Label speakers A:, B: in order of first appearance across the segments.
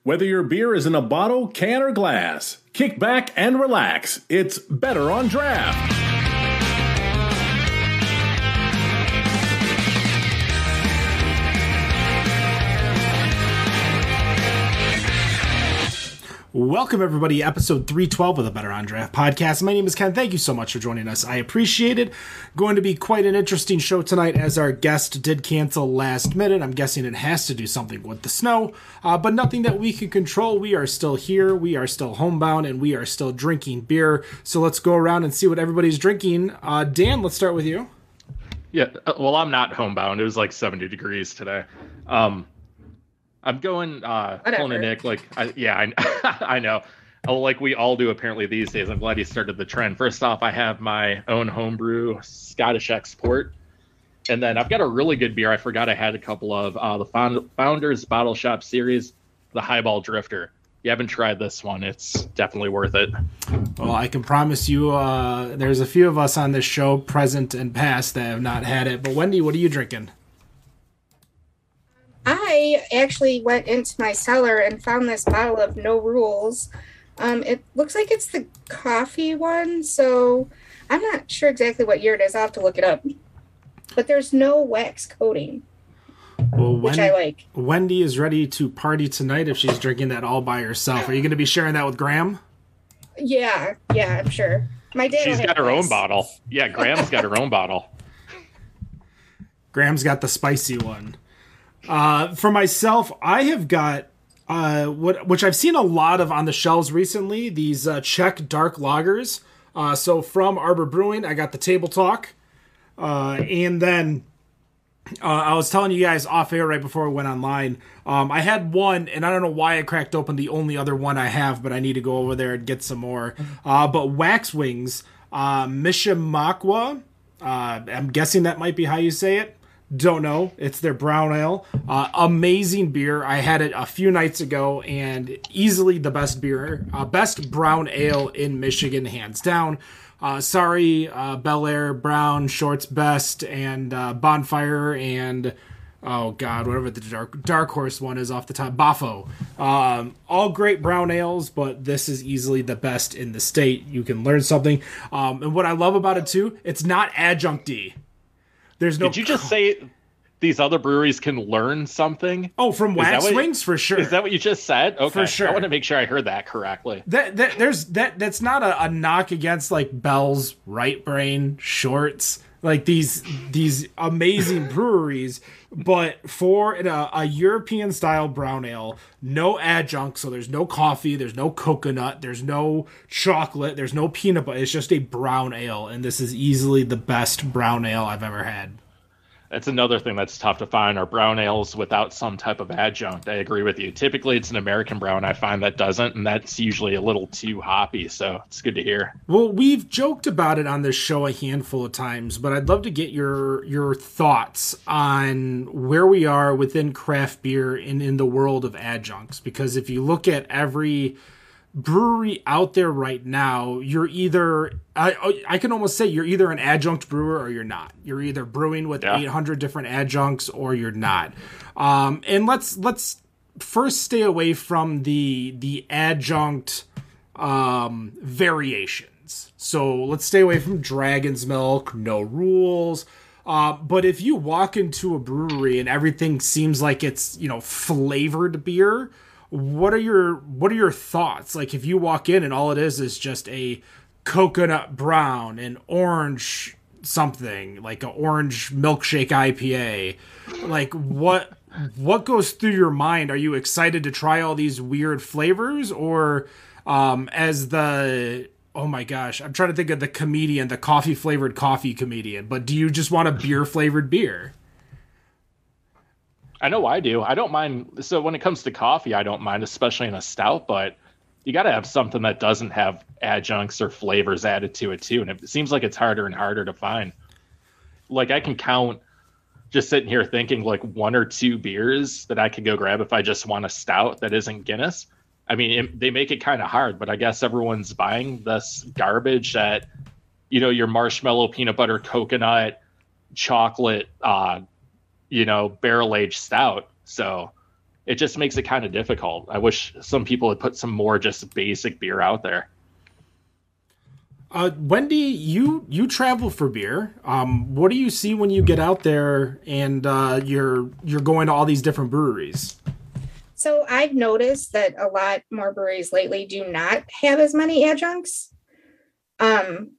A: Whether your beer is in a bottle, can, or glass, kick back and relax. It's Better on Draft.
B: Welcome, everybody, episode 312 of the Better on Draft podcast. My name is Ken. Thank you so much for joining us. I appreciate it. Going to be quite an interesting show tonight as our guest did cancel last minute. I'm guessing it has to do something with the snow, but nothing that we can control. We are still here. We are still homebound, and we are still drinking beer. So let's go around and see what everybody's drinking. Dan, let's start with you.
C: Yeah, well, I'm not homebound. It was like 70 degrees today. I'm going pulling a Nick. I know. Oh, like we all do apparently these days. I'm glad he started the trend. First off, I have my own homebrew Scottish export, and then I've got a really good beer. I forgot I had a couple of the Founders Bottle Shop series, the Highball Drifter. If you haven't tried this one, it's definitely worth it.
B: Well, I can promise you, there's a few of us on this show, present and past, that have not had it. But Wendy, what are you drinking?
D: I actually went into my cellar and found this bottle of No Rules. It looks like it's the coffee one, so I'm not sure exactly what year it is. I'll have to look it up. But there's no wax coating, which I like.
B: Wendy is ready to party tonight if she's drinking that all by herself. Are you going to be sharing that with Graham?
D: Yeah, I'm sure. My dad.
C: She's got her own bottle. Yeah, Graham's got her own bottle.
B: Graham's got the spicy one. For myself, I have got which I've seen a lot of on the shelves recently, these Czech dark lagers. So from Arbor Brewing, I got the Table Talk. And then I was telling you guys off air right before we went online. I had one, and I don't know why I cracked open the only other one I have, but I need to go over there and get some more. But Wax Wings, Mishimakwa, I'm guessing that might be how you say it. Don't know. It's their brown ale. Amazing beer. I had it a few nights ago, and easily the best beer, best brown ale in Michigan, hands down. Sorry, Bel Air, Brown, Shorts Best, and Bonfire, and oh god, whatever the dark horse one is off the top, Bafo. All great brown ales, but this is easily the best in the state. You can learn something. And what I love about it too, it's not adjunct-y. There's no.
C: Did you just say these other breweries can learn something?
B: Oh, from Wax Wings, for sure.
C: Is that what you just said? Okay,
B: for sure.
C: I want to make sure I heard that correctly.
B: That's not a knock against like Bell's, Right Brain, Shorts, like these amazing breweries, but for a European style brown ale, no adjunct, so there's no coffee, there's no coconut, there's no chocolate, there's no peanut butter. It's just a brown ale, and this is easily the best brown ale I've ever had.
C: That's another thing that's tough to find, are brown ales without some type of adjunct. I agree with you. Typically, it's an American brown I find that doesn't, and that's usually a little too hoppy, so it's good to hear.
B: Well, we've joked about it on this show a handful of times, but I'd love to get your thoughts on where we are within craft beer and in the world of adjuncts, because if you look at every brewery out there right now, you're either I can almost say you're either an adjunct brewer or you're not. You're either brewing with 800 different adjuncts or you're not. And let's first stay away from the adjunct variations. So let's stay away from Dragon's Milk, No Rules. But if you walk into a brewery and everything seems like it's, flavored beer, what are your thoughts? Like if you walk in and all it is just a coconut brown and orange something, like an orange milkshake IPA, like what goes through your mind? Are you excited to try all these weird flavors, or as the, oh my gosh, I'm trying to think of the comedian, the coffee flavored coffee comedian, but do you just want a beer flavored beer?
C: I know I do. I don't mind. So when it comes to coffee, I don't mind, especially in a stout, but you got to have something that doesn't have adjuncts or flavors added to it too. And it seems like it's harder and harder to find. Like I can count, just sitting here thinking, like one or two beers that I could go grab if I just want a stout that isn't Guinness. I mean, they make it kind of hard, but I guess everyone's buying this garbage that, your marshmallow, peanut butter, coconut, chocolate, barrel-aged stout. So it just makes it kind of difficult. I wish some people had put some more just basic beer out there.
B: Wendy, you travel for beer. What do you see when you get out there and you're going to all these different breweries?
D: So I've noticed that a lot more breweries lately do not have as many adjuncts. In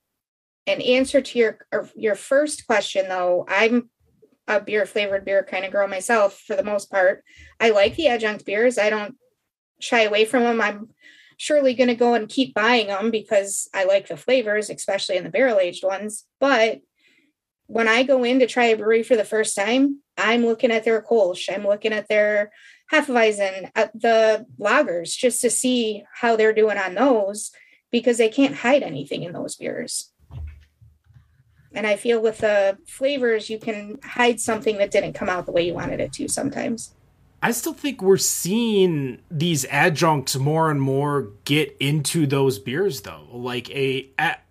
D: answer to your first question, though, I'm a flavored beer kind of girl myself for the most part. I like the adjunct beers. I don't shy away from them. I'm surely going to go and keep buying them because I like the flavors, especially in the barrel-aged ones. But when I go in to try a brewery for the first time, I'm looking at their Kolsch. I'm looking at their Hefeweizen, at the lagers, just to see how they're doing on those, because they can't hide anything in those beers. And I feel with the flavors, you can hide something that didn't come out the way you wanted it to sometimes.
B: I still think we're seeing these adjuncts more and more get into those beers, though. Like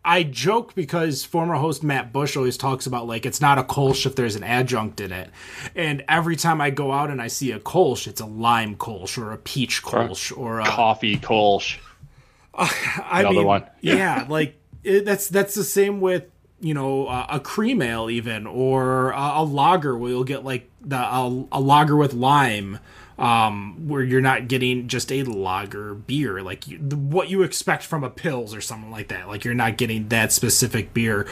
B: I joke because former host Matt Bush always talks about, like, it's not a Kolsch if there's an adjunct in it. And every time I go out and I see a Kolsch, it's a lime Kolsch or a peach Kolsch or a
C: coffee Kolsch. Another one.
B: Yeah, like that's the same with, you know, a cream ale even, or a lager where you'll get like a lager with lime, where you're not getting just a lager beer, like what you expect from a Pils or something like that. Like, you're not getting that specific beer.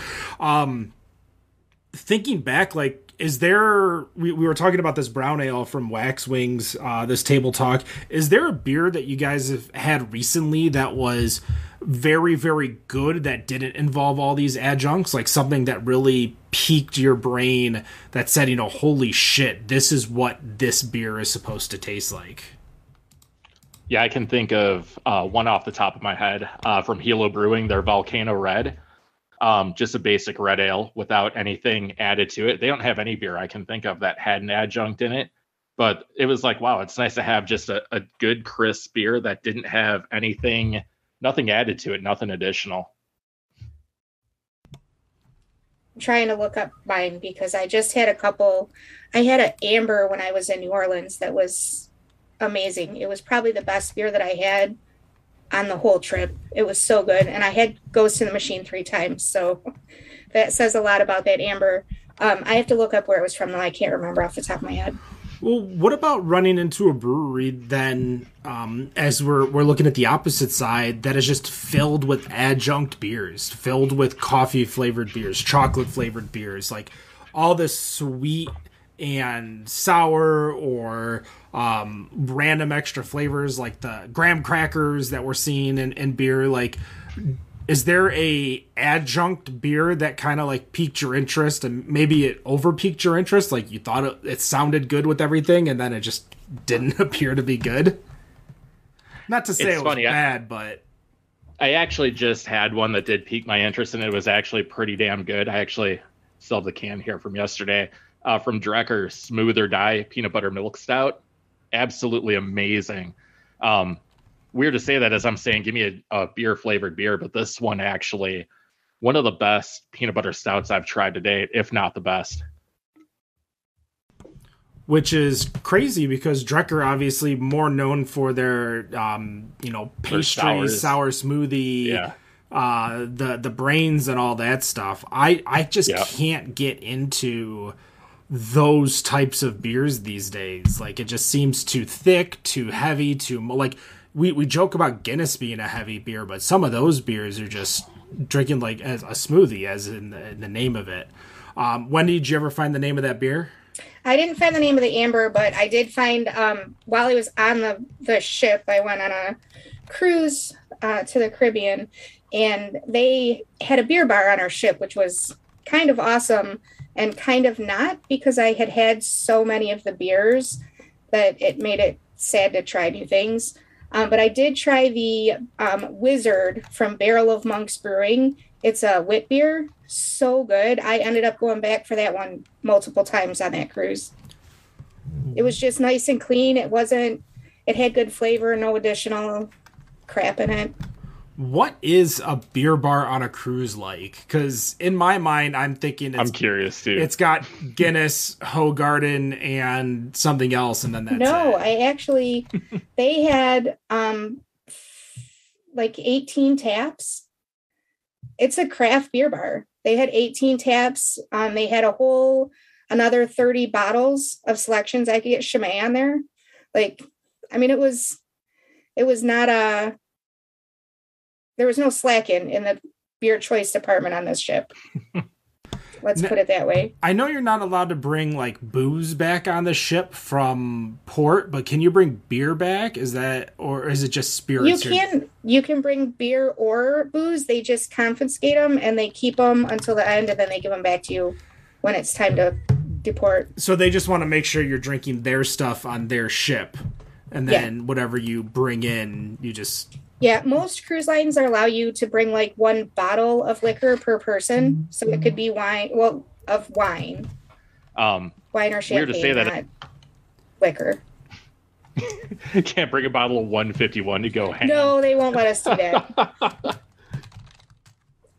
B: Thinking back, like, is there, we were talking about this brown ale from Wax Wings, this table talk. Is there a beer that you guys have had recently that was very, very good that didn't involve all these adjuncts? Like something that really piqued your brain that said, you know, holy shit, this is what this beer is supposed to taste like?
C: Yeah, I can think of one off the top of my head from Hilo Brewing, their Volcano Red. Just a basic red ale without anything added to it. They don't have any beer I can think of that had an adjunct in it, but it was like, wow, it's nice to have just a good crisp beer that didn't have anything, nothing added to it, nothing additional.
D: I'm trying to look up mine because I just had a couple. I had an amber when I was in New Orleans that was amazing. It was probably the best beer that I had on the whole trip. It was so good. And I had Ghost in the Machine 3 times. So that says a lot about that amber. I have to look up where it was from, though. I can't remember off the top of my head.
B: Well, what about running into a brewery then, as we're looking at the opposite side, that is just filled with adjunct beers, filled with coffee-flavored beers, chocolate-flavored beers, like all this sweet and sour or random extra flavors like the graham crackers that we're seeing in beer? Like, is there a adjunct beer that kind of like piqued your interest, and maybe it over piqued your interest? Like, you thought it sounded good with everything and then it just didn't appear to be good? Not to say it was bad, but
C: I actually just had one that did pique my interest, and it was actually pretty damn good. I actually still have the can here from yesterday. From Drecker, Smooth or Die Peanut Butter Milk Stout. Absolutely amazing. Weird to say that as I'm saying, give me a beer-flavored beer, but this one actually, one of the best peanut butter stouts I've tried to date, if not the best.
B: Which is crazy because Drecker obviously more known for their, pastry, sour smoothie, the brains and all that stuff. I just can't get into those types of beers these days. Like, it just seems too thick, too heavy, too like we joke about Guinness being a heavy beer, but some of those beers are just drinking like as a smoothie, as in the name of it. Wendy, did you ever find the name of that beer?
D: I didn't find the name of the amber, but I did find while I was on the ship, I went on a cruise to the Caribbean, and they had a beer bar on our ship, which was kind of awesome and kind of not, because I had had so many of the beers that it made it sad to try new things. But I did try the Wizard from Barrel of Monks Brewing. It's a wit beer. So good. I ended up going back for that one multiple times on that cruise. It was just nice and clean. It had good flavor, no additional crap in it.
B: What is a beer bar on a cruise like? Because in my mind, I'm thinking
C: I'm curious too.
B: It's got Guinness, Hoegaarden, and something else, and then that's
D: No,
B: it.
D: I actually, they had like 18 taps. It's a craft beer bar. They had 18 taps. They had another 30 bottles of selections. I could get Chimay on there. Like, I mean, it was not there was no slacking in the beer choice department on this ship. Let's put it that way.
B: I know you're not allowed to bring like booze back on the ship from port, but can you bring beer back? Is it just spirits?
D: You can bring beer or booze. They just confiscate them and they keep them until the end, and then they give them back to you when it's time to deport.
B: So they just want to make sure you're drinking their stuff on their ship, and then whatever you bring in, you just...
D: Yeah, most cruise lines allow you to bring like one bottle of liquor per person. So it could be wine. Wine or champagne,
C: weird to say that
D: not liquor.
C: You can't bring a bottle of 151 to go hang.
D: No, they won't let us do that.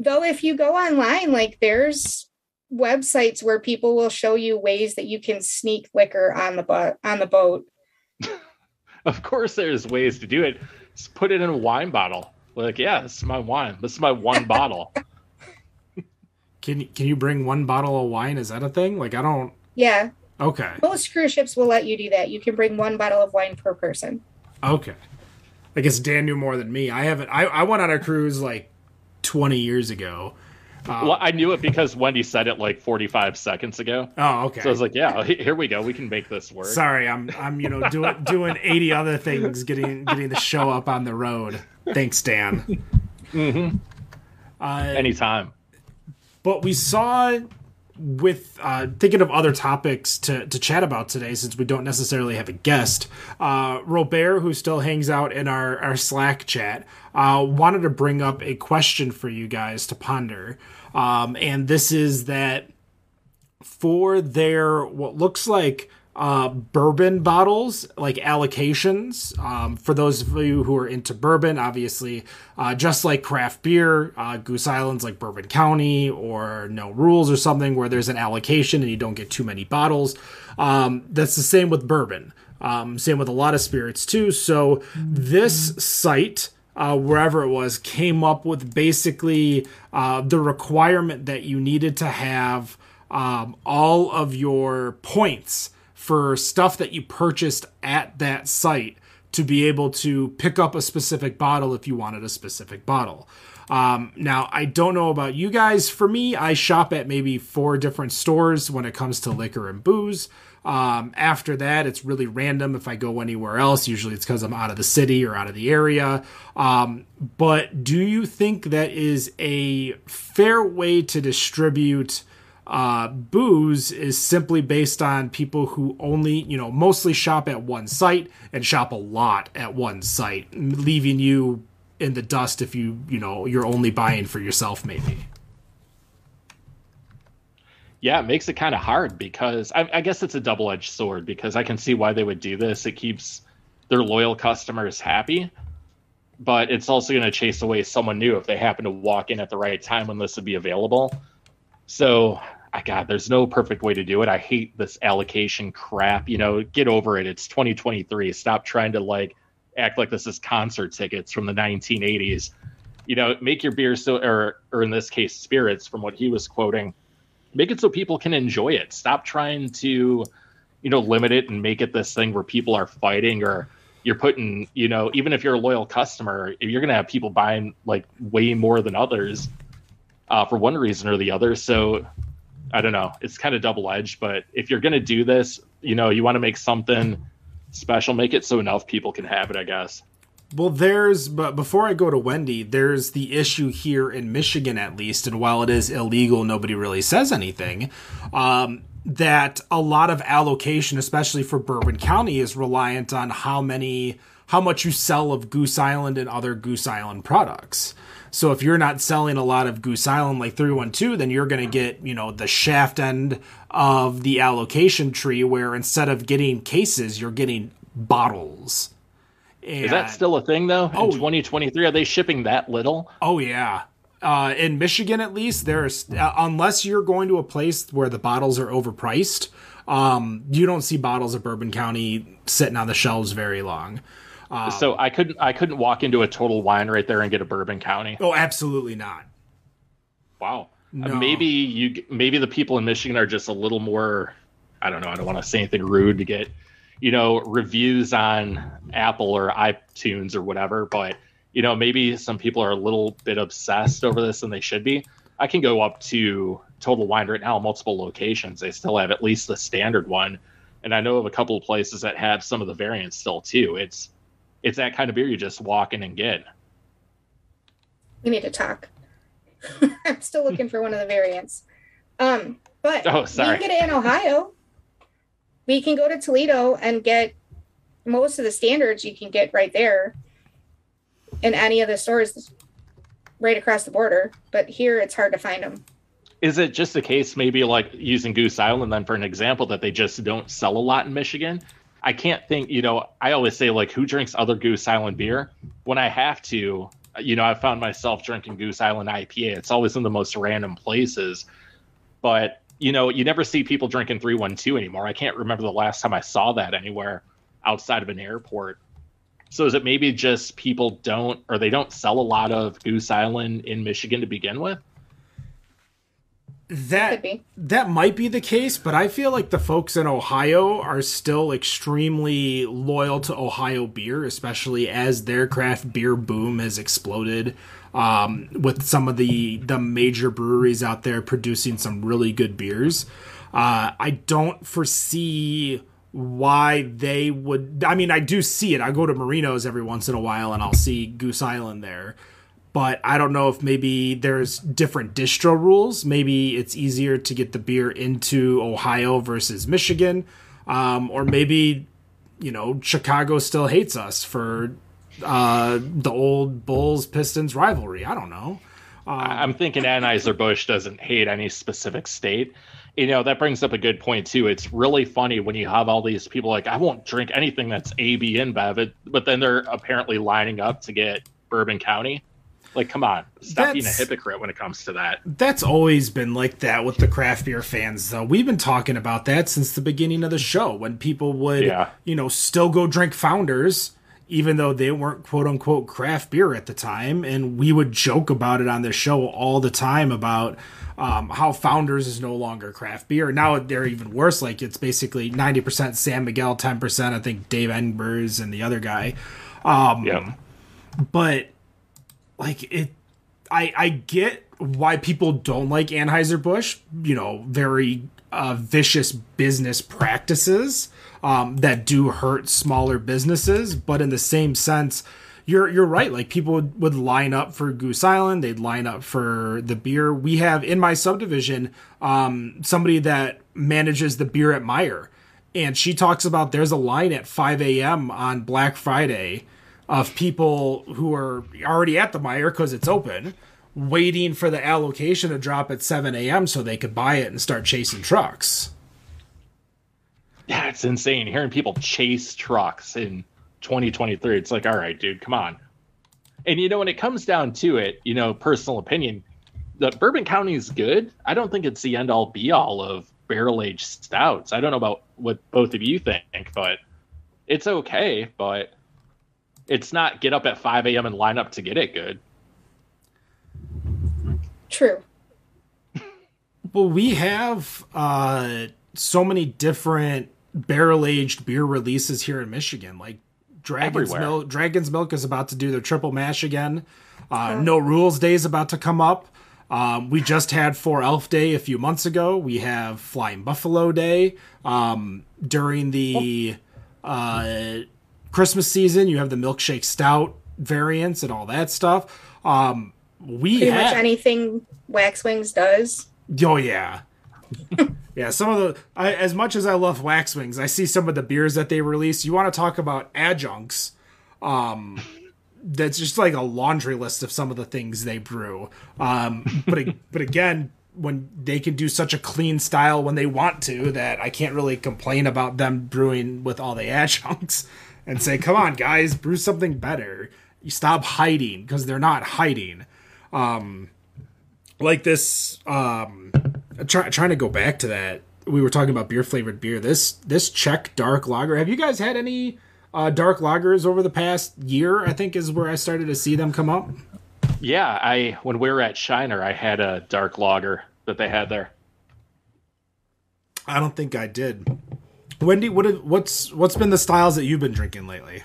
D: Though if you go online, like there's websites where people will show you ways that you can sneak liquor on the boat.
C: Of course there's ways to do it. Just put it in a wine bottle. Like, yeah, this is my wine. This is my one bottle.
B: Can you bring one bottle of wine? Is that a thing? Like, I don't...
D: Yeah.
B: Okay.
D: Most cruise ships will let you do that. You can bring one bottle of wine per person.
B: Okay. I guess Dan knew more than me. I went on a cruise like 20 years ago.
C: Well, I knew it because Wendy said it like 45 seconds ago.
B: Oh, okay.
C: So I was like, yeah, here we go. We can make this work.
B: Sorry, I'm doing 80 other things, getting the show up on the road. Thanks, Dan.
C: Mm-hmm. Anytime.
B: But we saw, with thinking of other topics to chat about today, since we don't necessarily have a guest, Robert, who still hangs out in our Slack chat, wanted to bring up a question for you guys to ponder. And this is that for their, what looks like bourbon bottles, like allocations, for those of you who are into bourbon, obviously, just like craft beer, Goose Island's like Bourbon County or No Rules or something where there's an allocation and you don't get too many bottles. That's the same with bourbon. Same with a lot of spirits too. So this site, wherever it was, came up with basically the requirement that you needed to have all of your points for stuff that you purchased at that site to be able to pick up a specific bottle if you wanted a specific bottle. Now, I don't know about you guys. For me, I shop at maybe 4 different stores when it comes to liquor and booze. After that, it's really random if I go anywhere else. Usually it's because I'm out of the city or out of the area. But do you think that is a fair way to distribute booze, is simply based on people who only, mostly shop at one site and shop a lot at one site, leaving you in the dust if you're only buying for yourself, maybe?
C: Yeah, it makes it kind of hard because I guess it's a double-edged sword, because I can see why they would do this. It keeps their loyal customers happy, but it's also going to chase away someone new if they happen to walk in at the right time when this would be available. So, God, there's no perfect way to do it. I hate this allocation crap. Get over it. It's 2023. Stop trying to act like this is concert tickets from the 1980s. Make your beer so, or in this case, spirits, from what he was quoting, make it so people can enjoy it. Stop trying to, limit it and make it this thing where people are fighting, or you're putting, even if you're a loyal customer, you're going to have people buying way more than others for one reason or the other. So I don't know. It's kind of double-edged, but if you're going to do this, you want to make something special, make it so enough people can have it, I guess.
B: Well, but before I go to Wendy, there's the issue here in Michigan, at least, and while it is illegal, nobody really says anything, that a lot of allocation, especially for Bourbon County, is reliant on how much you sell of Goose Island and other Goose Island products. So if you're not selling a lot of Goose Island like 312, then you're going to get, the shaft end of the allocation tree, where instead of getting cases, you're getting bottles.
C: Is that still a thing, though? In 2023, are they shipping that little?
B: Oh, yeah. In Michigan, at least, there's unless you're going to a place where the bottles are overpriced, you don't see bottles of Bourbon County sitting on the shelves very long.
C: So I couldn't walk into a Total Wine right there and get a Bourbon County.
B: Oh, absolutely not.
C: Wow.
B: No.
C: Maybe the people in Michigan are just a little more, I don't know, I don't want to say anything rude to get, reviews on Apple or iTunes or whatever, but maybe some people are a little bit obsessed over this than they should be. I can go up to Total Wine right now, multiple locations. They still have at least the standard one. And I know of a couple of places that have some of the variants still too. It's that kind of beer you just walk in and get.
D: We need to talk. I'm still looking for one of the variants. But we can get it in Ohio. We can go to Toledo and get most of the standards you can get right there in any of the stores right across the border. But here it's hard to find them.
C: Is it just a case, maybe like using Goose Island then for an example, that they just don't sell a lot in Michigan? I can't think, I always say, like, who drinks other Goose Island beer? When I have to, I found myself drinking Goose Island IPA. It's always in the most random places. But, you never see people drinking 312 anymore. I can't remember the last time I saw that anywhere outside of an airport. So is it maybe just people they don't sell a lot of Goose Island in Michigan to begin with?
B: That might be the case, but I feel like the folks in Ohio are still extremely loyal to Ohio beer, especially as their craft beer boom has exploded, with some of the major breweries out there producing some really good beers. I don't foresee why they would. I mean, I do see it. I go to Marino's every once in a while and I'll see Goose Island there. But I don't know if maybe there's different distro rules. Maybe it's easier to get the beer into Ohio versus Michigan. Or maybe, Chicago still hates us for the old Bulls-Pistons rivalry. I don't know.
C: I'm thinking Anheuser-Busch doesn't hate any specific state. That brings up a good point, too. It's really funny when you have all these people like, I won't drink anything that's AB InBev, but then they're apparently lining up to get Bourbon County. Like, come on. Stop being a hypocrite when it comes to that.
B: That's always been like that with the craft beer fans, though. We've been talking about that since the beginning of the show, when people would, still go drink Founders, even though they weren't quote-unquote craft beer at the time. And we would joke about it on the show all the time about how Founders is no longer craft beer. Now they're even worse. Like, it's basically 90% San Miguel, 10%, I think, Dave Engbers and the other guy. But... I get why people don't like Anheuser-Busch, very vicious business practices that do hurt smaller businesses. But in the same sense, you're right. Like, people would line up for Goose Island. They'd line up for the beer. We have in my subdivision somebody that manages the beer at Meijer. And she talks about there's a line at 5 a.m. on Black Friday of people who are already at the Meijer because it's open, waiting for the allocation to drop at 7 a.m. so they could buy it and start chasing trucks.
C: Yeah, it's insane. Hearing people chase trucks in 2023, it's like, all right, dude, come on. And, when it comes down to it, personal opinion, the Bourbon County is good. I don't think it's the end-all, be-all of barrel-aged stouts. I don't know about what both of you think, but it's okay, but... it's not get up at 5 a.m. and line up to get it good.
D: True.
B: Well, we have so many different barrel-aged beer releases here in Michigan. Like Dragon's Milk is about to do their triple mash again. No Rules Day is about to come up. We just had 4 Elf Day a few months ago. We have Flying Buffalo Day. During the... Christmas season, you have the milkshake stout variants and all that stuff. Pretty much
D: anything Wax Wings does.
B: Oh yeah, yeah. Some of the as much as I love Wax Wings, I see some of the beers that they release. You want to talk about adjuncts? That's just like a laundry list of some of the things they brew. But again, when they can do such a clean style when they want to, that I can't really complain about them brewing with all the adjuncts. and say, come on, guys, brew something better. You stop hiding, because they're not hiding. Like this, trying to go back to that. We were talking about beer-flavored beer. This Czech dark lager. Have you guys had any dark lagers over the past year? I think is where I started to see them come up.
C: Yeah, when we were at Shiner, I had a dark lager that they had there.
B: I don't think I did. Wendy, what's been the styles that you've been drinking lately?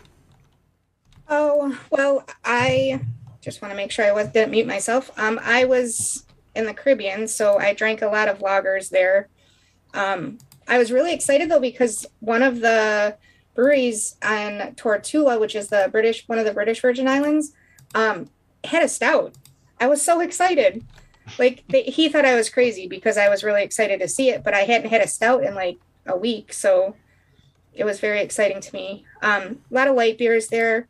D: Oh, well, I just want to make sure I didn't mute myself. I was in the Caribbean, so I drank a lot of lagers there. I was really excited though, because one of the breweries on Tortuga, which is one of the British Virgin Islands, had a stout. I was so excited. Like he thought I was crazy because I was really excited to see it, but I hadn't had a stout in like a week, so it was very exciting to me. A lot of light beers there.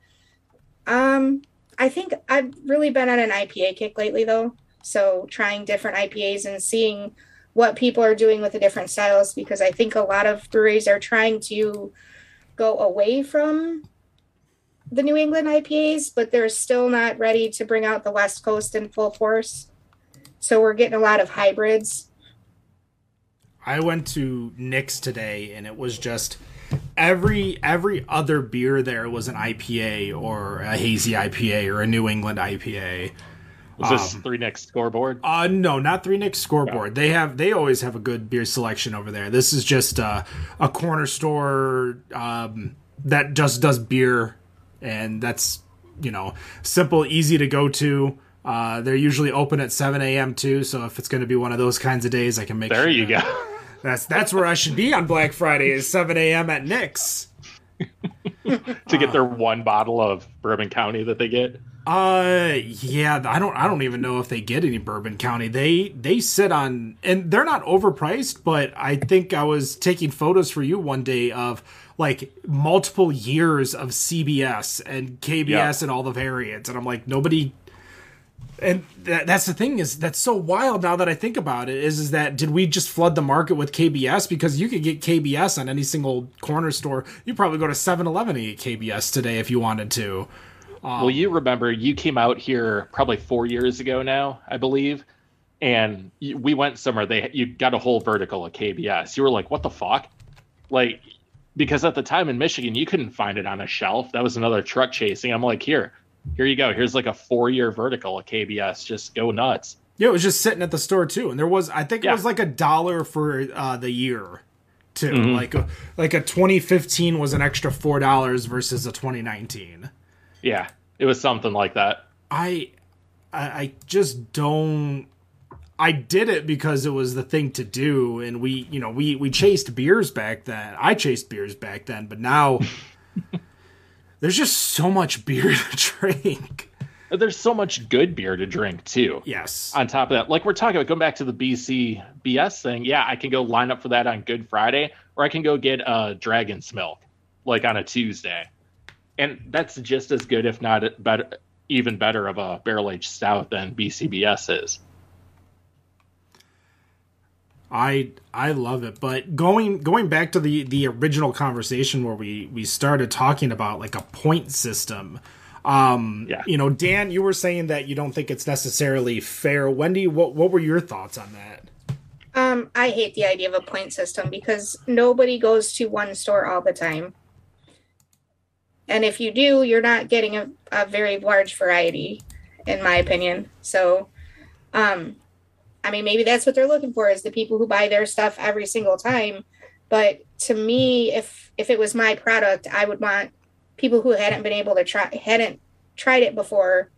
D: I think I've really been on an IPA kick lately though, so trying different IPAs and seeing what people are doing with the different styles, because I think a lot of breweries are trying to go away from the New England IPAs, but they're still not ready to bring out the West Coast in full force. So we're getting a lot of hybrids.
B: I went to Nick's today, and it was just every other beer there was an IPA or a hazy IPA or a New England IPA.
C: Was this Three Nicks scoreboard?
B: No, not Three Nicks scoreboard. No. They always have a good beer selection over there. This is just a corner store that just does beer, and that's simple, easy to go to. They're usually open at 7 a.m. too, so if it's going to be one of those kinds of days, I can make
C: there
B: sure.
C: You go.
B: That's where I should be on Black Friday, is 7 a.m. at Nick's.
C: To get their one bottle of Bourbon County that they get.
B: Yeah, I don't even know if they get any Bourbon County. They sit on, and they're not overpriced, but I think I was taking photos for you one day of like multiple years of CBS and KBS and all the variants, and I'm like, nobody. And that's the thing, is that's so wild now that I think about it, is that did we just flood the market with KBS? Because you could get KBS on any single corner store. You probably go to 7-Eleven and get KBS today if you wanted to.
C: Well, you remember you came out here probably 4 years ago now, I believe, and we went somewhere. You got a whole vertical of KBS. You were like, what the fuck? Like, because at the time in Michigan, you couldn't find it on a shelf. That was another truck chasing. I'm like, here you go. Here's like a 4-year vertical of KBS. Just go nuts.
B: Yeah, it was just sitting at the store too. And there was, I think it was like $1 for the year too. Mm-hmm. Like a 2015 was an extra $4 versus a 2019.
C: Yeah, it was something like that.
B: I just don't. I did it because it was the thing to do, and we chased beers back then. I chased beers back then, but now there's just so much beer to drink.
C: There's so much good beer to drink too.
B: Yes.
C: On top of that, like we're talking about, going back to the BCBS thing. Yeah, I can go line up for that on Good Friday, or I can go get Dragon's Milk like on a Tuesday. And that's just as good, if not better, even better of a barrel-aged stout than BCBS is.
B: I love it. But going back to the original conversation where we started talking about like a point system. Dan, you were saying that you don't think it's necessarily fair. Wendy, what were your thoughts on that?
D: I hate the idea of a point system because nobody goes to one store all the time. And if you do, you're not getting a very large variety, in my opinion. So, maybe that's what they're looking for, is the people who buy their stuff every single time. But to me, if it was my product, I would want people who hadn't tried it before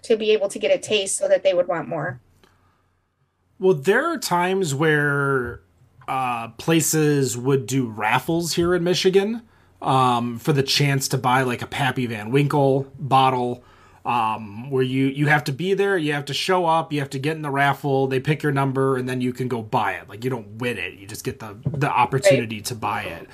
D: to be able to get a taste so that they would want more.
B: Well, there are times where places would do raffles here in Michigan. For the chance to buy like a Pappy Van Winkle bottle, where you have to be there, you have to show up, you have to get in the raffle, they pick your number, and then you can go buy it. Like, you don't win it, you just get the opportunity to buy it.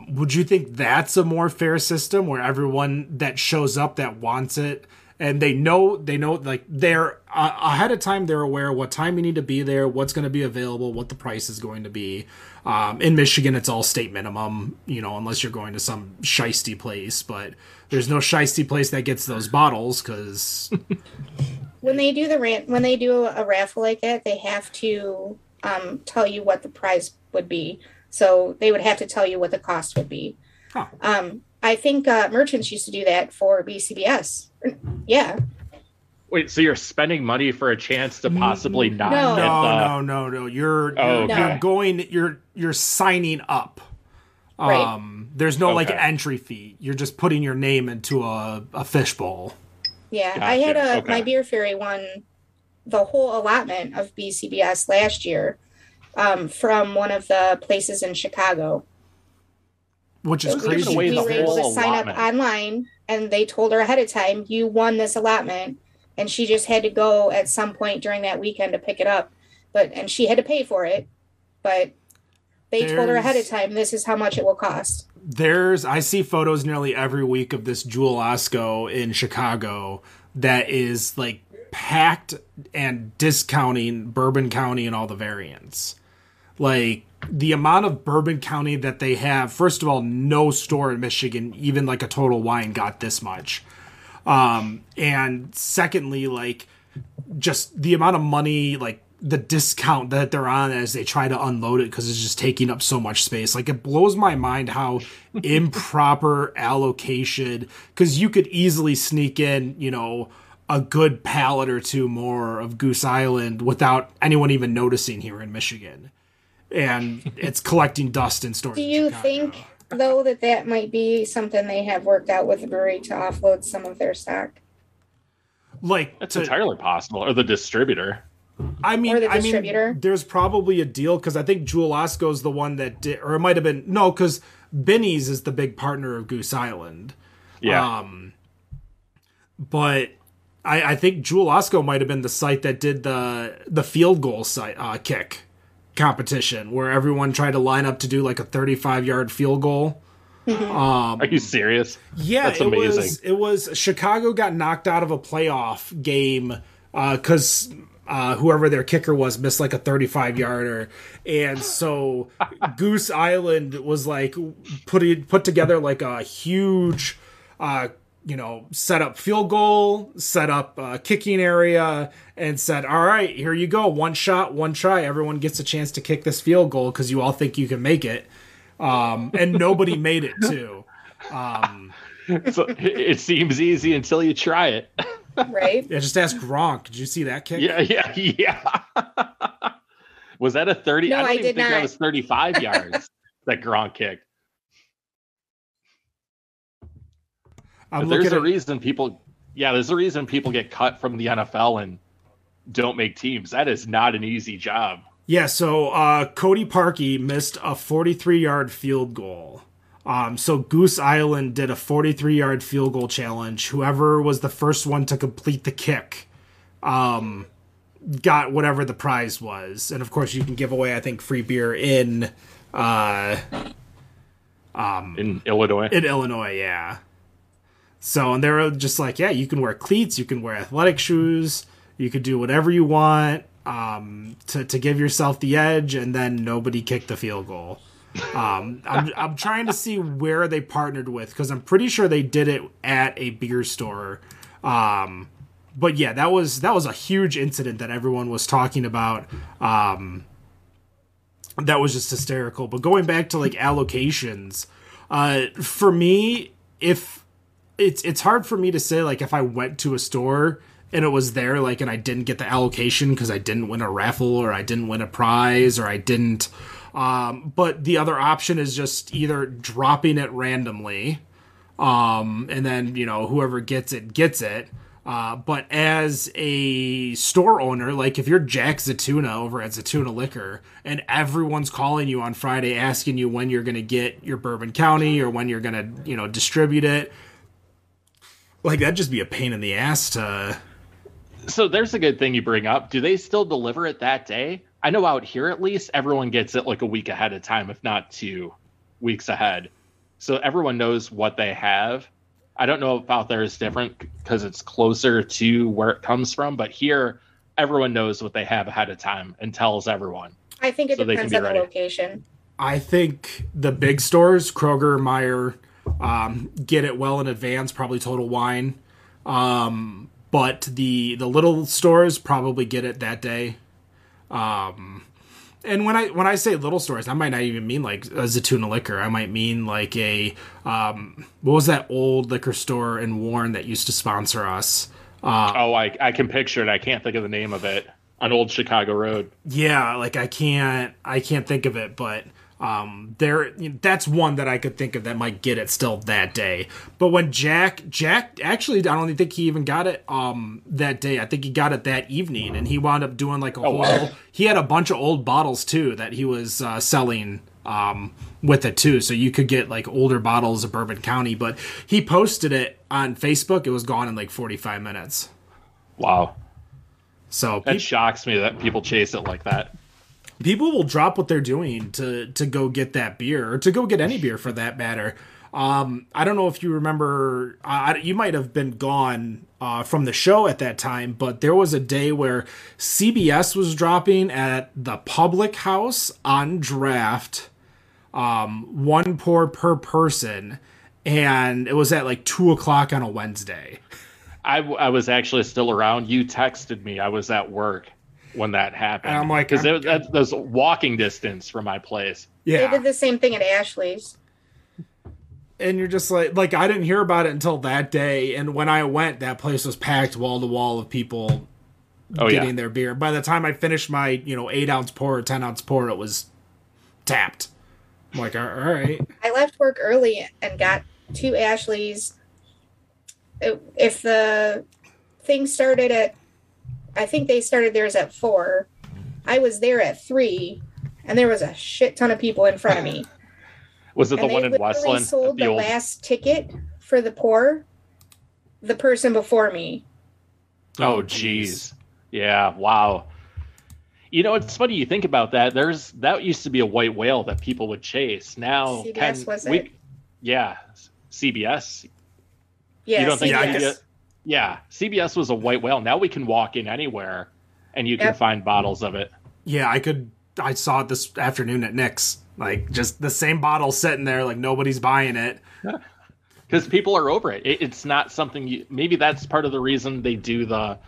B: Would you think that's a more fair system, where everyone that shows up that wants it And they know, like they're ahead of time. They're aware what time you need to be there, what's going to be available, what the price is going to be. In Michigan, it's all state minimum, unless you're going to some shiesty place. But there's no shiesty place that gets those bottles because
D: when they do a raffle like that, they have to tell you what the price would be. So they would have to tell you what the cost would be.
B: Huh.
D: I think merchants used to do that for BCBS. Yeah.
C: Wait, so you're spending money for a chance to possibly not get
B: No. You're signing up.
D: Right.
B: There's no like entry fee. You're just putting your name into a fishbowl.
D: Yeah,
C: Gotcha.
D: I had my Beer Fairy won the whole allotment of BCBS last year from one of the places in Chicago.
B: Which is
C: Those
B: crazy.
C: away
D: We
C: the
D: were able
C: whole
D: to sign up
C: allotment.
D: online, and they told her ahead of time, you won this allotment, and she just had to go at some point during that weekend to pick it up. And she had to pay for it, but they told her ahead of time, this is how much it will cost.
B: I see photos nearly every week of this Jewel Osco in Chicago that is like packed and discounting Bourbon County and all the variants. Like the amount of Bourbon County that they have, first of all, no store in Michigan, even like a Total Wine, got this much. And secondly, like just the amount of money, like the discount that they're on as they try to unload it because it's just taking up so much space. Like it blows my mind how improper allocation, because you could easily sneak in, a good pallet or two more of Goose Island without anyone even noticing here in Michigan. And it's collecting dust in stores.
D: Do you think, though, that might be something they have worked out with the brewery to offload some of their stock?
B: Like
C: That's entirely possible. Or the distributor.
B: I mean,
D: Or the distributor?
B: There's probably a deal because I think Jewel Osco is the one that did, or it might have been, no, because Benny's is the big partner of Goose Island.
C: Yeah.
B: But I think Jewel Osco might have been the site that did the field goal kick competition where everyone tried to line up to do like a 35-yard field goal.
C: Are you serious?
B: Yeah,
C: that's amazing.
B: It was Chicago got knocked out of a playoff game because whoever their kicker was missed like a 35-yarder, and so Goose Island was like put together like a huge set up field goal, set up kicking area, and said, all right, here you go. One shot, one try. Everyone gets a chance to kick this field goal because you all think you can make it. And nobody made it too.
C: So it seems easy until you try it.
D: Right?
B: Yeah, just ask Gronk. Did you see that kick?
C: Yeah. Was that a 30?
D: No,
C: I don't
D: I
C: even
D: did
C: think that
D: not.
C: was 35 yards that Gronk kicked. There's a reason people get cut from the NFL and don't make teams. That is not an easy job.
B: Yeah, so Cody Parkey missed a 43-yard field goal. So Goose Island did a 43-yard field goal challenge. Whoever was the first one to complete the kick got whatever the prize was. And, of course, you can give away, I think, free beer in
C: Illinois.
B: In Illinois, yeah. So, and they're just like, yeah, you can wear cleats, you can wear athletic shoes, you could do whatever you want to give yourself the edge, and then nobody kicked the field goal. I'm trying to see where they partnered with, because I'm pretty sure they did it at a beer store. But yeah, that was a huge incident that everyone was talking about. That was just hysterical. But going back to like allocations, for me, if it's hard for me to say like if I went to a store and it was there like and I didn't get the allocation because I didn't win a raffle or I didn't win a prize or I didn't. But the other option is just either dropping it randomly, and then whoever gets it gets it. But as a store owner, like if you're Jack Zatuna over at Zatuna Liquor and everyone's calling you on Friday asking you when you're going to get your Bourbon County or when you're going to, distribute it, like that'd just be a pain in the ass to...
C: So there's a good thing you bring up. Do they still deliver it that day? I know out here at least everyone gets it like a week ahead of time, if not 2 weeks ahead. So everyone knows what they have. I don't know if out there is different. because it's closer to where it comes from. But here, everyone knows what they have ahead of time and tells everyone.
D: I think it
C: So they
D: depends
C: can
D: on
C: be
D: the
C: ready.
D: location.
B: I think the big stores, Kroger, Meijer, get it well in advance, probably Total Wine. But the little stores probably get it that day. And when I say little stores, I might not even mean like a Zaytuna Liquor. I might mean like a what was that old liquor store in Warren that used to sponsor us?
C: I can picture it. I can't think of the name of it. On Old Chicago Road.
B: Yeah, like I can't think of it, but that's one that I could think of that might get it still that day. But when Jack actually, I don't even think he even got it that day. I think he got it that evening, and he wound up doing like a whole.
C: Wow.
B: He had a bunch of old bottles too that he was selling with it too, so you could get like older bottles of Bourbon County. But he posted it on Facebook. It was gone in like 45 minutes.
C: Wow.
B: So
C: That shocks me that people chase it like that.
B: People will drop what they're doing to go get that beer, or to go get any beer for that matter. I don't know if you remember, you might have been gone from the show at that time, but there was a day where CBS was dropping at the Public House on draft, one pour per person, and it was at like 2:00 on a Wednesday.
C: I was actually still around. You texted me. I was at work when that happened.
B: And I'm like,
C: because that was walking distance from my place.
D: They
B: Yeah,
D: did the same thing at Ashley's.
B: and you're just like I didn't hear about it until that day, and when I went, that place was packed wall to wall of people getting their beer. By the time I finished my 8-ounce pour or 10-ounce pour, it was tapped. I'm like, all right.
D: I left work early and got to Ashley's. If the thing started at, I think they started theirs at 4. I was there at 3, and there was a shit ton of people in front of me.
C: Was it
D: And
C: the one in
D: they literally
C: Westland?
D: sold the last ticket for the pour, the person before me.
C: Oh, jeez. Yeah, wow. It's funny you think about that. That used to be a white whale that people would chase. Now,
D: CBS, was it?
C: Yeah, CBS.
D: Yeah,
C: You don't think?
D: CBS.
C: Yeah, CBS was a white whale. Now we can walk in anywhere, and you can find bottles of it.
B: Yeah, I saw it this afternoon at Nick's. Like, just the same bottle sitting there, like nobody's buying it.
C: Because people are over it. It's not something maybe that's part of the reason they do the,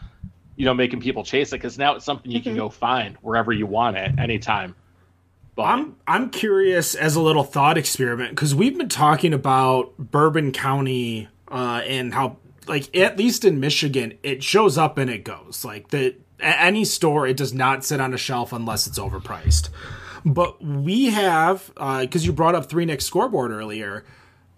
C: making people chase it, because now it's something you can go find wherever you want it, anytime. But
B: I'm curious, as a little thought experiment, because we've been talking about Bourbon County and how, like, at least in Michigan, it shows up and it goes. Like, at any store, it does not sit on a shelf unless it's overpriced. But we have, because you brought up 3 Nick Scoreboard earlier,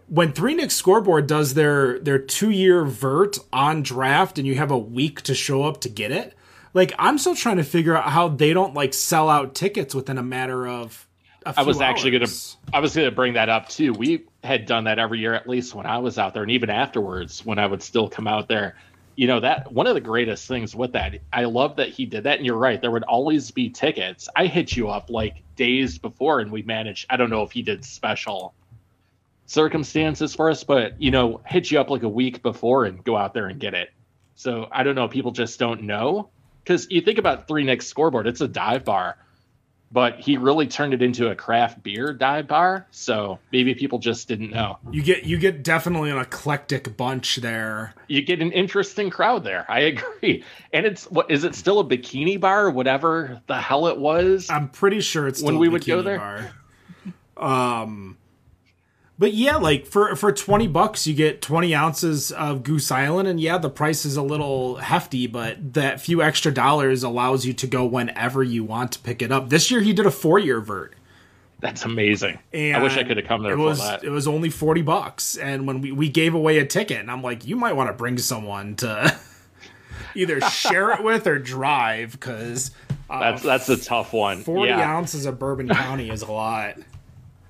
B: when 3 Nick Scoreboard does their 2-year vert on draft and you have a week to show up to get it, like, I'm still trying to figure out how they don't, like, sell out tickets within a matter of a few
C: I was actually
B: hours.
C: gonna bring that up too. We had done that every year, at least when I was out there, and even afterwards when I would still come out there. That one of the greatest things with that, I love that he did that. And you're right, there would always be tickets. I hit you up like days before, and we managed. I don't know if he did special circumstances for us, but hit you up like a week before and go out there and get it. So I don't know, people just don't know, because you think about 3 Nick Scoreboard, it's a dive bar, but he really turned it into a craft beer dive bar. So maybe people just didn't know.
B: You get definitely an eclectic bunch there.
C: You get an interesting crowd there. I agree. And is it still a bikini bar or whatever the hell it was?
B: I'm pretty sure it's still
C: When we
B: a
C: would go
B: bikini
C: there?
B: bar. But yeah, like for $20, you get 20 ounces of Goose Island, and yeah, the price is a little hefty, but that few extra dollars allows you to go whenever you want to pick it up. This year, he did a 4-year vert.
C: That's amazing.
B: And
C: I wish I could have come there for that.
B: It was only $40, and when we gave away a ticket, and I'm like, you might want to bring someone to either share it with or drive, because
C: That's a tough one.
B: 40
C: Yeah.
B: ounces of Bourbon County is a lot.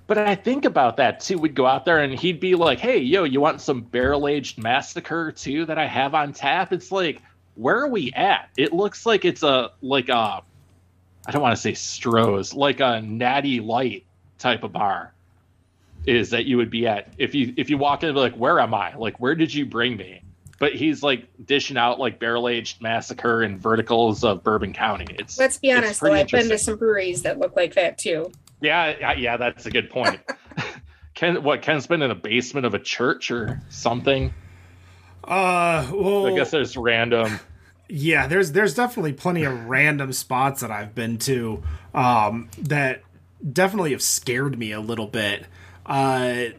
C: But I think about that too. We'd go out there and he'd be like, "Hey, yo, you want some barrel-aged Massacre too that I have on tap?" It's like, where are we at? It looks like it's I don't want to say Stroh's, like a Natty Light type of bar is that you would be at if you walk in and be like, "Where am I? Like, where did you bring me?" but he's like dishing out like barrel-aged massacre and verticals of Bourbon County.
D: Let's be honest, though, I've been to some breweries that look like that too.
C: Yeah, that's a good point. Ken's been in a basement of a church or something?
B: Well,
C: I guess there's random.
B: Yeah, there's definitely plenty of random spots that I've been to that definitely have scared me a little bit. I'm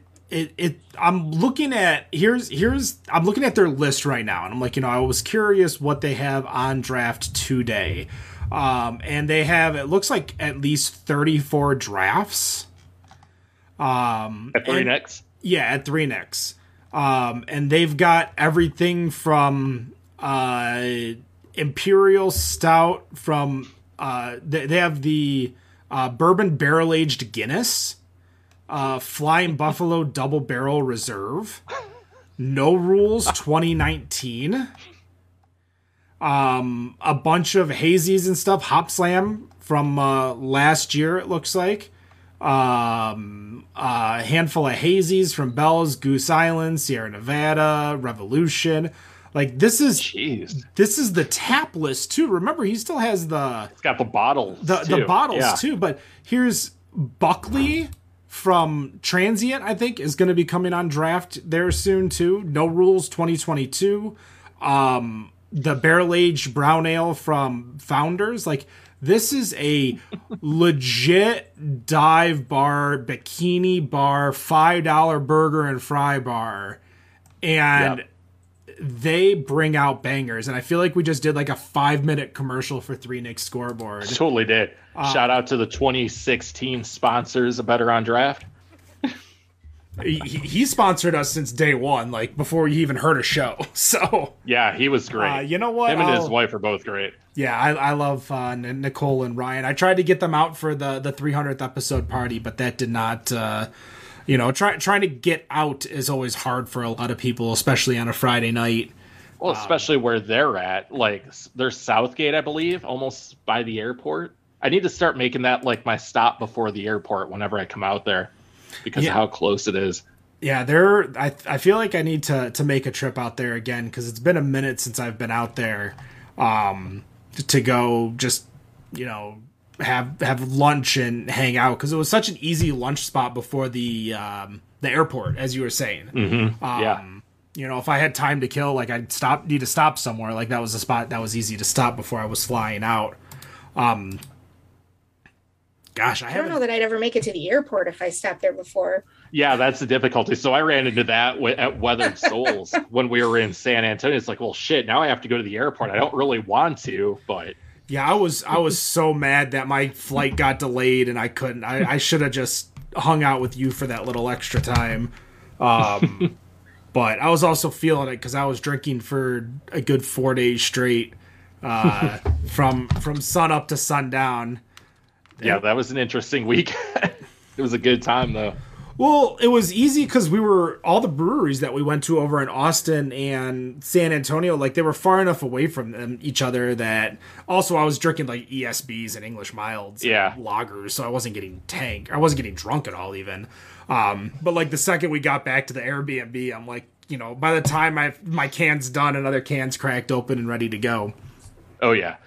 B: looking at I'm looking at their list right now, and I'm like, I was curious what they have on draft today. And they have, it looks like at least 34 drafts.
C: At 3 Nicks?
B: Yeah, at 3 Nicks. And they've got everything from Imperial Stout from they have the Bourbon Barrel Aged Guinness, Flying Buffalo Double Barrel Reserve, No Rules 2019, a bunch of hazies and stuff, Hop Slam from last year, it looks like. A handful of hazies from Bell's, Goose Island, Sierra Nevada, Revolution. Like this is the tap list too. Remember, he still has
C: it's got the bottles,
B: the bottles too. But here's Buckley from Transient, I think, is going to be coming on draft there soon too. No Rules 2022. The barrel aged brown ale from Founders, like. This is a legit dive bar, bikini bar, $5 burger and fry bar. And they bring out bangers. And I feel like we just did like a 5-minute commercial for 3 Nicks Scoreboard.
C: Totally did. Shout out to the 2016 sponsors of Better on Draft.
B: He sponsored us since day one, like before you even heard a show. So
C: yeah, he was great.
B: You know what?
C: Him and his wife are both great.
B: Yeah, I love Nicole and Ryan. I tried to get them out for the 300th episode party, but that did not. Trying to get out is always hard for a lot of people, especially on a Friday night.
C: Well, especially where they're at, like they're Southgate, I believe, almost by the airport. I need to start making that like my stop before the airport whenever I come out there, because of how close it is.
B: Yeah, I feel like I need to make a trip out there again because it's been a minute since I've been out there. To go just, have lunch and hang out because it was such an easy lunch spot before the airport, as you were saying.
C: Mm-hmm.
B: If I had time to kill, like I'd need to stop somewhere. Like that was a spot that was easy to stop before I was flying out. Gosh,
D: I don't know that I'd ever make it to the airport if I stopped there before.
C: Yeah, that's the difficulty. So I ran into that at Weathered Souls when we were in San Antonio. It's like, well, shit, now I have to go to the airport. I don't really want to, but...
B: Yeah, I was so mad that my flight got delayed and I couldn't. I should have just hung out with you for that little extra time. But I was also feeling it because I was drinking for a good 4 days straight from sun up to sundown.
C: Yeah, that was an interesting week. It was a good time, though.
B: Well, it was easy because all the breweries that we went to over in Austin and San Antonio, like they were far enough away from each other that also I was drinking like ESBs and English milds and lagers, so I wasn't getting drunk at all even. But like the second we got back to the Airbnb, I'm like, by the time my can's done, another can's cracked open and ready to go.
C: Oh, yeah.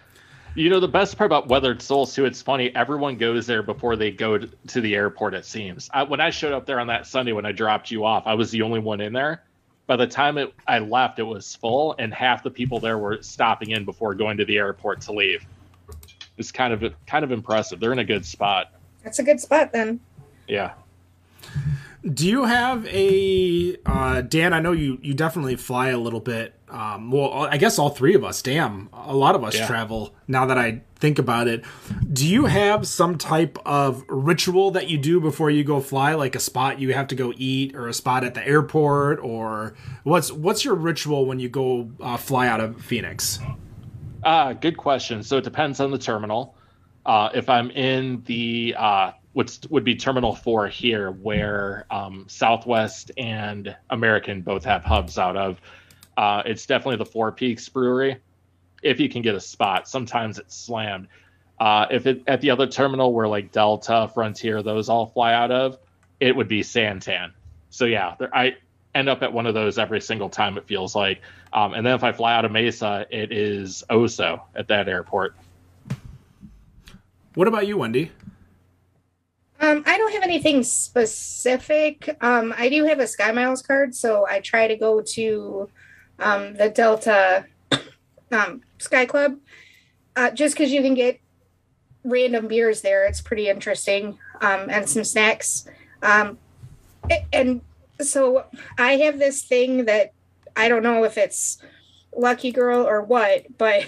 C: The best part about Weathered Souls, too, it's funny, everyone goes there before they go to the airport, it seems. When I showed up there on that Sunday when I dropped you off, I was the only one in there. By the time I left, it was full, and half the people there were stopping in before going to the airport to leave. It's kind of impressive. They're in a good spot.
D: That's a good spot, then.
C: Yeah.
B: Do you have a Dan? I know you definitely fly a little bit. Well, I guess all three of us. Damn, a lot of us travel. Now that I think about it, do you have some type of ritual that you do before you go fly, like a spot you have to go eat, or a spot at the airport, or what's your ritual when you go fly out of Phoenix?
C: Good question. So it depends on the terminal. If I'm in the what would be Terminal 4 here, where Southwest and American both have hubs out of. It's definitely the Four Peaks Brewery, if you can get a spot. Sometimes it's slammed. If it at the other terminal where like Delta, Frontier, those all fly out of, it would be Santan. So yeah, end up at one of those every single time, it feels like. And then if I fly out of Mesa, it is Oso at that airport.
B: What about you, Wendy?
D: I don't have anything specific. I do have a Sky Miles card, so I try to go to the Delta Sky Club just because you can get random beers there. It's pretty interesting, and some snacks. And so I have this thing that I don't know if it's Lucky Girl or what, but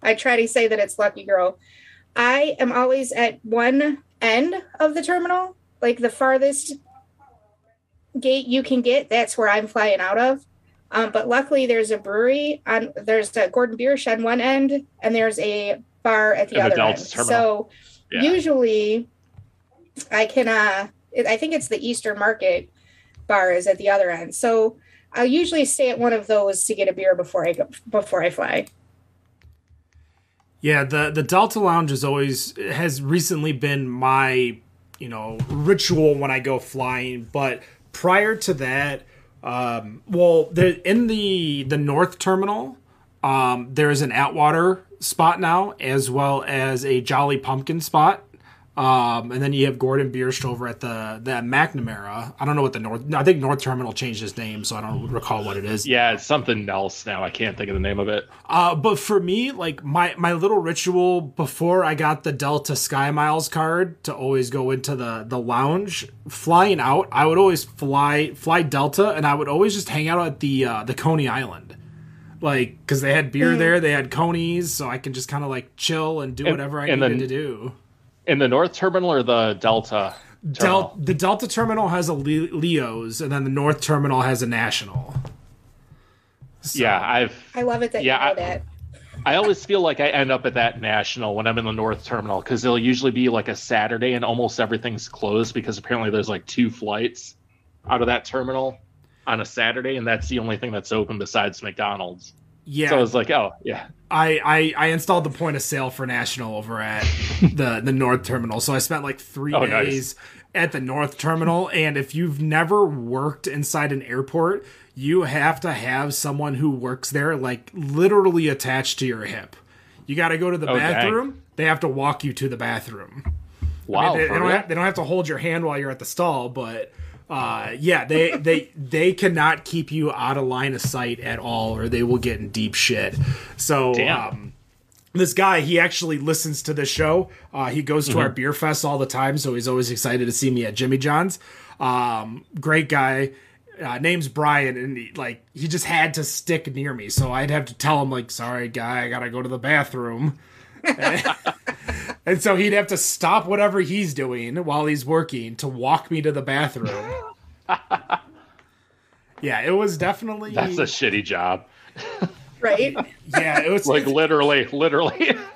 D: I try to say that it's Lucky Girl. I am always at one end of the terminal, like the farthest gate you can get. That's where I'm flying out of. But luckily, there's a brewery there's a Gordon Beer Shed one end, and there's a bar at the other end. Terminal. So usually, I can. I think it's the Eastern Market bar is at the other end. So I'll usually stay at one of those to get a beer before I fly.
B: Yeah, the Delta Lounge has recently been my, ritual when I go flying. But prior to that, in the North Terminal, there is an Atwater spot now, as well as a Jolly Pumpkin spot. And then you have Gordon Bierst over at the McNamara. I don't know what I think North Terminal changed its name, so I don't recall what it is.
C: Yeah, it's something else now. I can't think of the name of it.
B: But for me, like my little ritual before I got the Delta Sky Miles card to always go into the lounge, flying out, I would always fly Delta, and I would always just hang out at the Coney Island. Like, because they had beer there, they had conies, so I can just kind of like chill and do whatever I needed to do.
C: In the North Terminal or the Delta Terminal?
B: The Delta Terminal has a Leo's, and then the North Terminal has a National. So,
C: yeah,
D: I love it that you know that.
C: I always feel like I end up at that National when I'm in the North Terminal, because it'll usually be like a Saturday and almost everything's closed because apparently there's like 2 flights out of that terminal on a Saturday, and that's the only thing that's open besides McDonald's. Yeah. So I was like, oh, yeah.
B: I installed the point of sale for National over at the North Terminal. So I spent like 3 days at the North Terminal. And if you've never worked inside an airport, you have to have someone who works there like literally attached to your hip. You got to go to the bathroom. Dang. They have to walk you to the bathroom.
C: Wow.
B: I mean, they don't have to hold your hand while you're at the stall, but... they cannot keep you out of line of sight at all, or they will get in deep shit. So, this guy, he actually listens to the show. He goes to our beer fest all the time, so he's always excited to see me at Jimmy John's. Great guy. Name's Brian, and he just had to stick near me, so I'd have to tell him, like, sorry, guy, I gotta go to the bathroom. And so he'd have to stop whatever he's doing while he's working to walk me to the bathroom. Yeah, it was definitely...
C: That's a shitty job.
D: Right?
B: Yeah, it was...
C: Like, literally.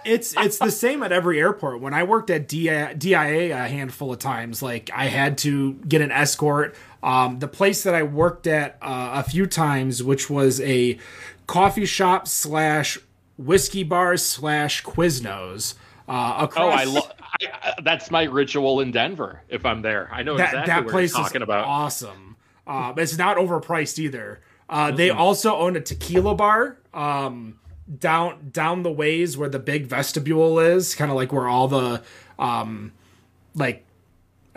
B: It's the same at every airport. When I worked at DIA a handful of times, like, I had to get an escort. The place that I worked at a few times, which was a coffee shop / whiskey bar / Quiznos.
C: That's my ritual in Denver if I'm there. I know exactly what you're talking about.
B: Awesome. It's not overpriced either. They also own a tequila bar down the ways where the big vestibule is, kind of like where all the I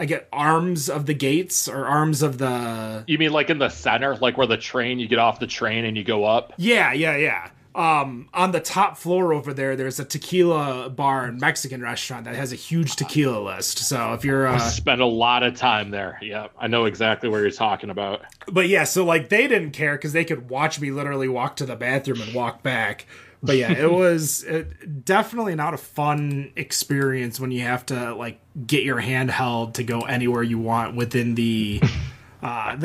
B: get arms of the gates or arms of the...
C: You mean like in the center, like where you get off the train and you go up?
B: Yeah. On the top floor over there's a tequila bar and Mexican restaurant that has a huge tequila list. So if you're...
C: I spent a lot of time there. Yeah, I know exactly what you're talking about.
B: But yeah, so like they didn't care because they could watch me literally walk to the bathroom and walk back. But yeah, it was definitely not a fun experience when you have to like get your hand held to go anywhere you want within the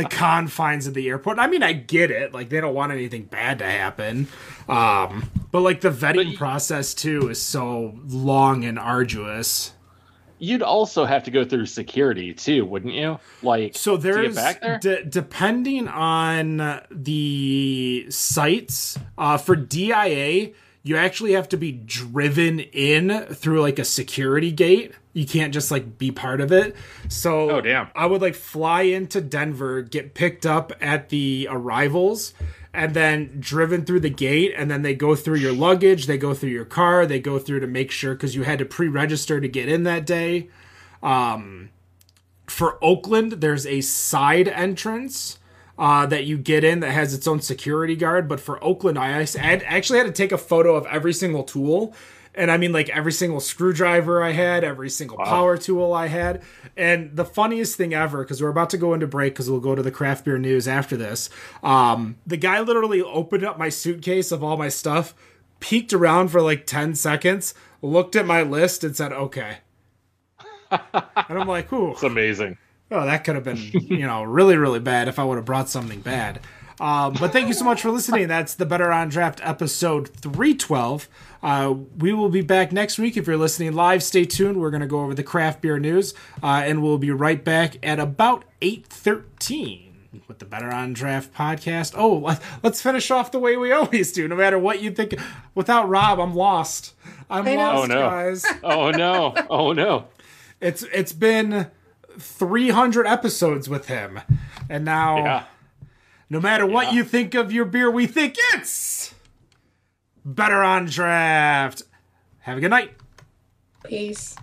B: confines of the airport. I mean, I get it. Like, they don't want anything bad to happen. But, like, the vetting process, too, is so long and arduous.
C: You'd also have to go through security, too, wouldn't you? Like,
B: so there's,
C: to get back there?
B: Depending on the sites, for DIA, you actually have to be driven in through, like, a security gate. You can't just like be part of it. So
C: Oh, damn.
B: I would like fly into Denver, get picked up at the arrivals, and then driven through the gate, and then they go through your luggage, they go through your car, they go through to make sure, because you had to pre-register to get in that day. For Oakland, there's a side entrance that you get in that has its own security guard. But for Oakland, I actually had to take a photo of every single tool. And I mean, like, every single screwdriver I had, every single power tool I had. And the funniest thing ever, because we're about to go into break because we'll go to the craft beer news after this. The guy literally opened up my suitcase of all my stuff, peeked around for like 10 seconds, looked at my list and said, okay. And I'm like, ooh.
C: It's amazing.
B: Oh, that could have been, really, really bad if I would have brought something bad. But thank you so much for listening. That's the Better on Draft episode 312. We will be back next week. If you're listening live, stay tuned. We're going to go over the craft beer news, and we'll be right back at about 8:13 with the Better on Draft podcast. Oh, let's finish off the way we always do. No matter what you think. Without Rob, I'm lost. I'm lost, guys.
C: Oh, no. Oh, no.
B: It's been 300 episodes with him, and now no matter what you think of your beer, we think it's Better on Draft. Have a good night.
D: Peace.